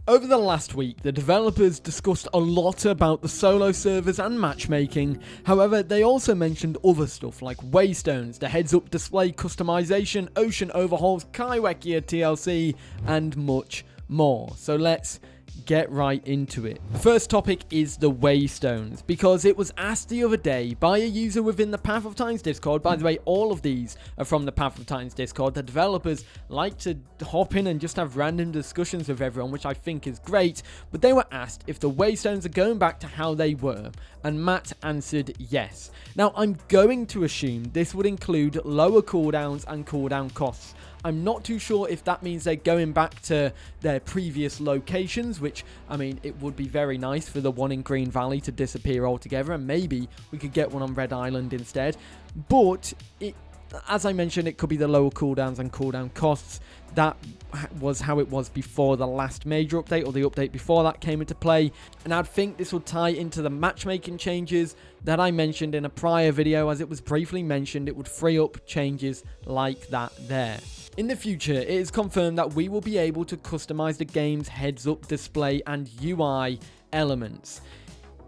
Over the last week, the developers discussed a lot about the solo servers and matchmaking. However, they also mentioned other stuff like waystones, the heads-up display customization, ocean overhauls, kaiwhekea TLC, and much more. So let's get right into it. The first topic is the waystones, because it was asked the other day by a user within the Path of Titans Discord. By the way, all of these are from the Path of Titans Discord. The developers like to hop in and just have random discussions with everyone, which I think is great, but they were asked if the waystones are going back to how they were, and Matt answered yes. Now, I'm going to assume this would include lower cooldowns and cooldown costs. I'm not too sure if that means they're going back to their previous locations, which, I mean, it would be very nice for the one in Green Valley to disappear altogether, and maybe we could get one on Red Island instead. But, as I mentioned, it could be the lower cooldowns and cooldown costs. That was how it was before the last major update, or the update before that came into play. And I'd think this would tie into the matchmaking changes that I mentioned in a prior video. As it was briefly mentioned, it would free up changes like that there. In the future, it is confirmed that we will be able to customize the game's heads-up display and UI elements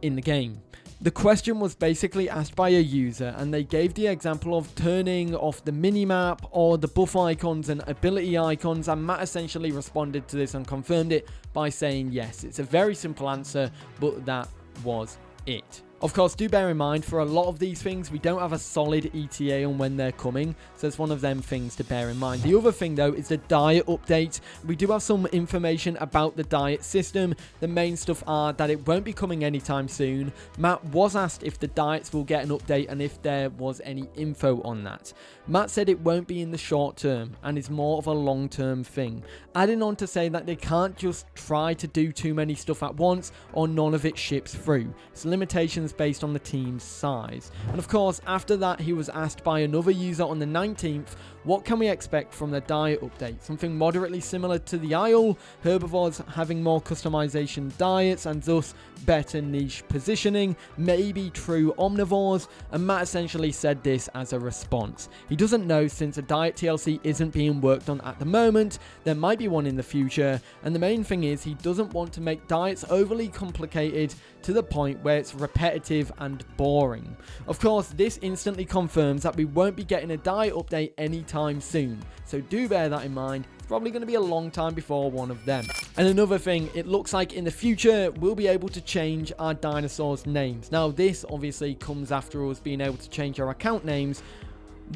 in the game. The question was basically asked by a user, and they gave the example of turning off the minimap or the buff icons and ability icons, and Matt essentially responded to this and confirmed it by saying yes. It's a very simple answer, but that was it. Of course, do bear in mind, for a lot of these things, we don't have a solid ETA on when they're coming, so it's one of them things to bear in mind. The other thing, though, is the diet update. We do have some information about the diet system. The main stuff are that it won't be coming anytime soon. Matt was asked if the diets will get an update and if there was any info on that. Matt said it won't be in the short term and is more of a long-term thing, adding on to say that they can't just try to do too many stuff at once or none of it ships through. It's limitations based on the team's size. And of course, after that, he was asked by another user on the 19th, what can we expect from the diet update? Something moderately similar to the Isle, herbivores having more customization diets and thus better niche positioning, maybe true omnivores, and Matt essentially said this as a response. He doesn't know, since a diet TLC isn't being worked on at the moment. There might be one in the future, and the main thing is he doesn't want to make diets overly complicated to the point where it's repetitive and boring. Of course, this instantly confirms that we won't be getting a diet update anytime soon, so do bear that in mind. It's probably going to be a long time before one of them. And another thing, it looks like in the future we'll be able to change our dinosaurs' names. Now, this obviously comes after us being able to change our account names,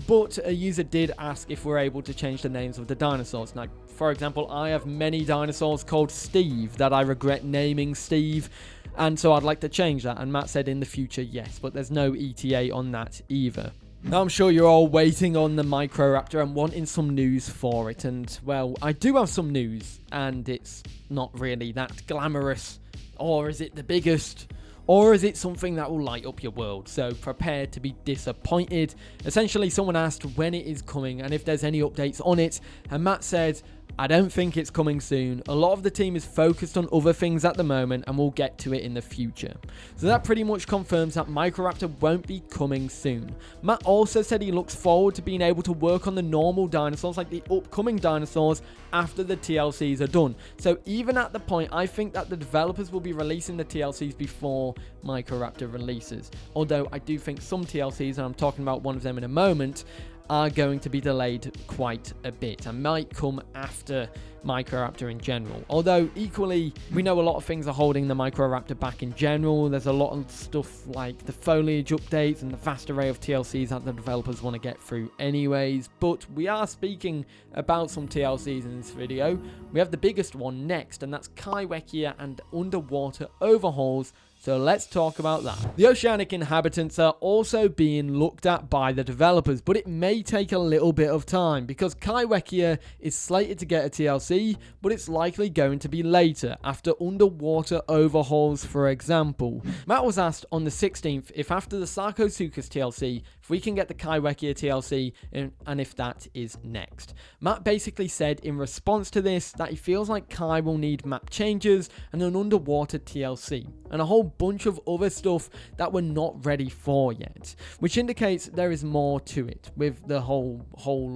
but a user did ask if we're able to change the names of the dinosaurs. Now, for example, I have many dinosaurs called Steve that I regret naming Steve, and so I'd like to change that, and Matt said in the future yes, but there's no ETA on that either. Now, I'm sure you're all waiting on the Microraptor and wanting some news for it, and well, I do have some news, and it's not really that glamorous. Or is it the biggest? Or is it something that will light up your world? So prepare to be disappointed. Essentially, someone asked when it is coming and if there's any updates on it, and Matt said, I don't think it's coming soon. A lot of the team is focused on other things at the moment, and we'll get to it in the future. So that pretty much confirms that Microraptor won't be coming soon. Matt also said he looks forward to being able to work on the normal dinosaurs, like the upcoming dinosaurs, after the TLCs are done. So even at the point, I think that the developers will be releasing the TLCs before Microraptor releases. Although I do think some TLCs, and I'm talking about one of them in a moment, are going to be delayed quite a bit and might come after Microraptor in general. Although equally, we know a lot of things are holding the Microraptor back in general. There's a lot of stuff like the foliage updates and the vast array of TLCs that the developers want to get through anyways. But we are speaking about some TLCs in this video. We have the biggest one next, and that's kaiwhekea and underwater overhauls. So let's talk about that. The oceanic inhabitants are also being looked at by the developers, but it may take a little bit of time because kaiwhekea is slated to get a TLC, but it's likely going to be later, after underwater overhauls, for example. Matt was asked on the 16th if after the Sarcosuchus TLC, if we can get the kaiwhekea TLC, and if that is next. Matt basically said in response to this that he feels like Kai will need map changes and an underwater TLC, and a whole bunch of other stuff that we're not ready for yet, which indicates there is more to it, with the whole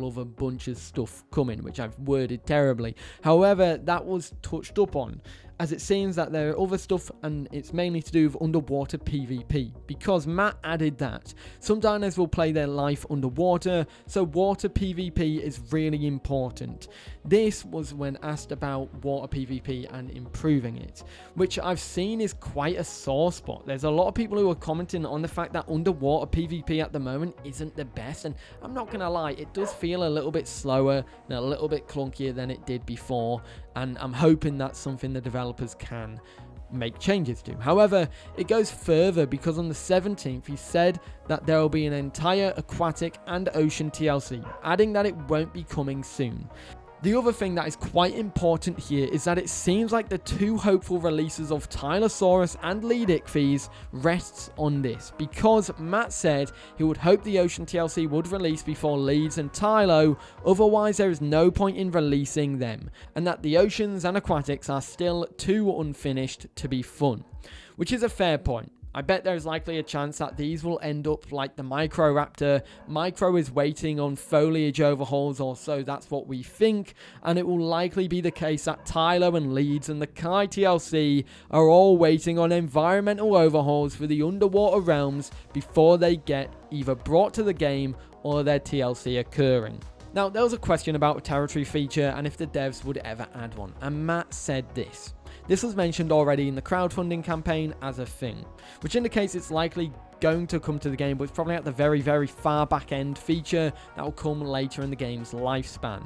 other bunch of stuff coming, which I've worded terribly. However, that was touched up on, as it seems that there are other stuff, and it's mainly to do with underwater PvP, because Matt added that some dinos will play their life underwater, so water PvP is really important. This was when asked about water PvP and improving it, which I've seen is quite a sore spot. There's a lot of people who are commenting on the fact that underwater PvP at the moment isn't the best, and I'm not gonna lie, it does feel a little bit slower and a little bit clunkier than it did before, and I'm hoping that's something the developers can make changes to. However, it goes further, because on the 17th he said that there will be an entire aquatic and ocean TLC, adding that it won't be coming soon. The other thing that is quite important here is that it seems like the two hopeful releases of Allosaurus and Leadicfes rests on this, because Matt said he would hope the Ocean TLC would release before Leeds and Tylo, otherwise there is no point in releasing them, and that the Oceans and Aquatics are still too unfinished to be fun, which is a fair point. I bet there's likely a chance that these will end up like the Microraptor. Micro is waiting on foliage overhauls, or so that's what we think, and it will likely be the case that Tylo and Leeds and the Kai TLC are all waiting on environmental overhauls for the underwater realms before they get either brought to the game or their TLC occurring. Now, there was a question about a territory feature and if the devs would ever add one, and Matt said this. This was mentioned already in the crowdfunding campaign as a thing, which indicates it's likely going to come to the game, but it's probably at the very, very far back end feature that will come later in the game's lifespan.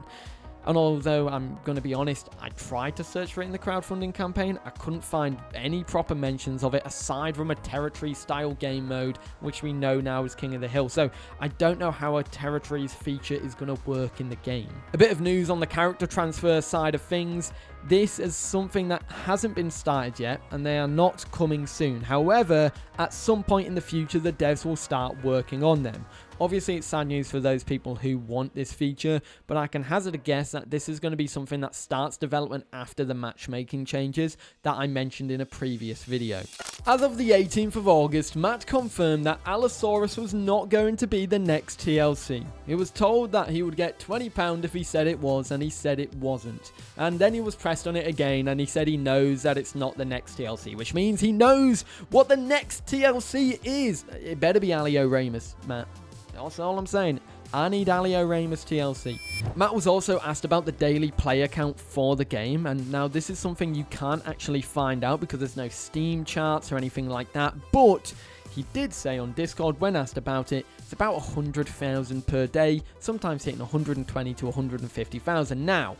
And although I'm going to be honest, I tried to search for it in the crowdfunding campaign, I couldn't find any proper mentions of it aside from a territory style game mode, which we know now is King of the Hill. So I don't know how a territories feature is going to work in the game. A bit of news on the character transfer side of things. This is something that hasn't been started yet, and they are not coming soon. However, at some point in the future, the devs will start working on them. Obviously, it's sad news for those people who want this feature, but I can hazard a guess that this is going to be something that starts development after the matchmaking changes that I mentioned in a previous video. As of the 18th of August, Matt confirmed that Allosaurus was not going to be the next TLC. He was told that he would get £20 if he said it was, and he said it wasn't. And then he was pressed on it again, and he said he knows that it's not the next TLC, which means he knows what the next TLC is. It better be Alio Ramus, Matt. That's all I'm saying. I need Alio Ramus TLC. Matt was also asked about the daily player count for the game, and now this is something you can't actually find out because there's no Steam charts or anything like that, but he did say on Discord when asked about it, it's about 100,000 per day, sometimes hitting 120 to 150,000. Now,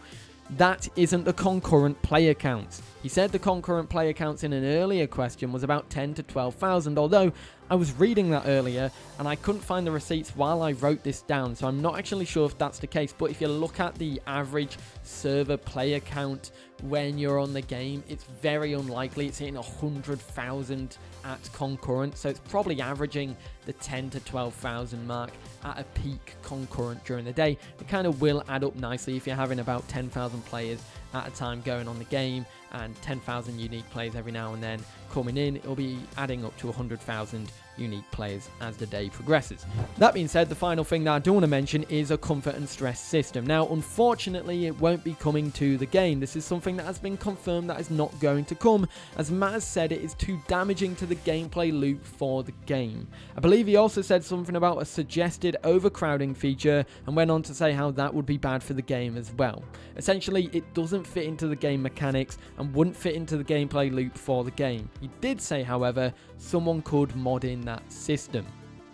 that isn't the concurrent player counts. He said the concurrent player counts in an earlier question was about 10 to 12,000, although I was reading that earlier and I couldn't find the receipts while I wrote this down, so I'm not actually sure if that's the case. But if you look at the average server player count when you're on the game, it's very unlikely it's hitting 100,000 at concurrent, so it's probably averaging the 10 to 12,000 mark at a peak concurrent during the day. It kind of will add up nicely if you're having about 10,000 players at a time going on the game and 10,000 unique players every now and then coming in. It'll be adding up to 100,000 unique players as the day progresses. That being said, the final thing that I do want to mention is a comfort and stress system. Now, unfortunately, it won't be coming to the game. This is something that has been confirmed that is not going to come, as Matt has said it is too damaging to the gameplay loop for the game. I believe he also said something about a suggested overcrowding feature and went on to say how that would be bad for the game as well. Essentially, it doesn't fit into the game mechanics and wouldn't fit into the gameplay loop for the game. He did say, however, someone could mod in that system.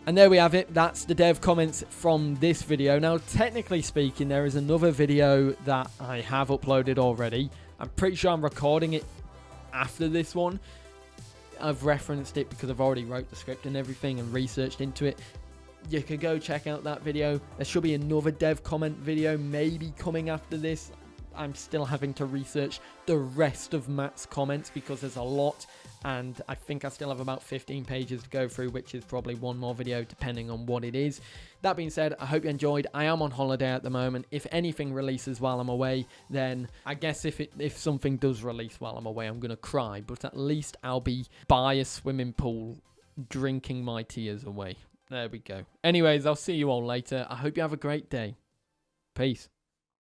And there we have it. That's the dev comments from this video. Now, technically speaking, there is another video that I have uploaded already. I'm pretty sure I'm recording it after this one. I've referenced it because I've already wrote the script and everything and researched into it. You can go check out that video. There should be another dev comment video maybe coming after this. I'm still having to research the rest of Matt's comments because there's a lot, and I think I still have about 15 pages to go through, which is probably one more video depending on what it is. That being said, I hope you enjoyed. I am on holiday at the moment. If anything releases while I'm away, then I guess if something does release while I'm away, I'm going to cry, but at least I'll be by a swimming pool drinking my tears away. There we go. Anyways, I'll see you all later. I hope you have a great day. Peace.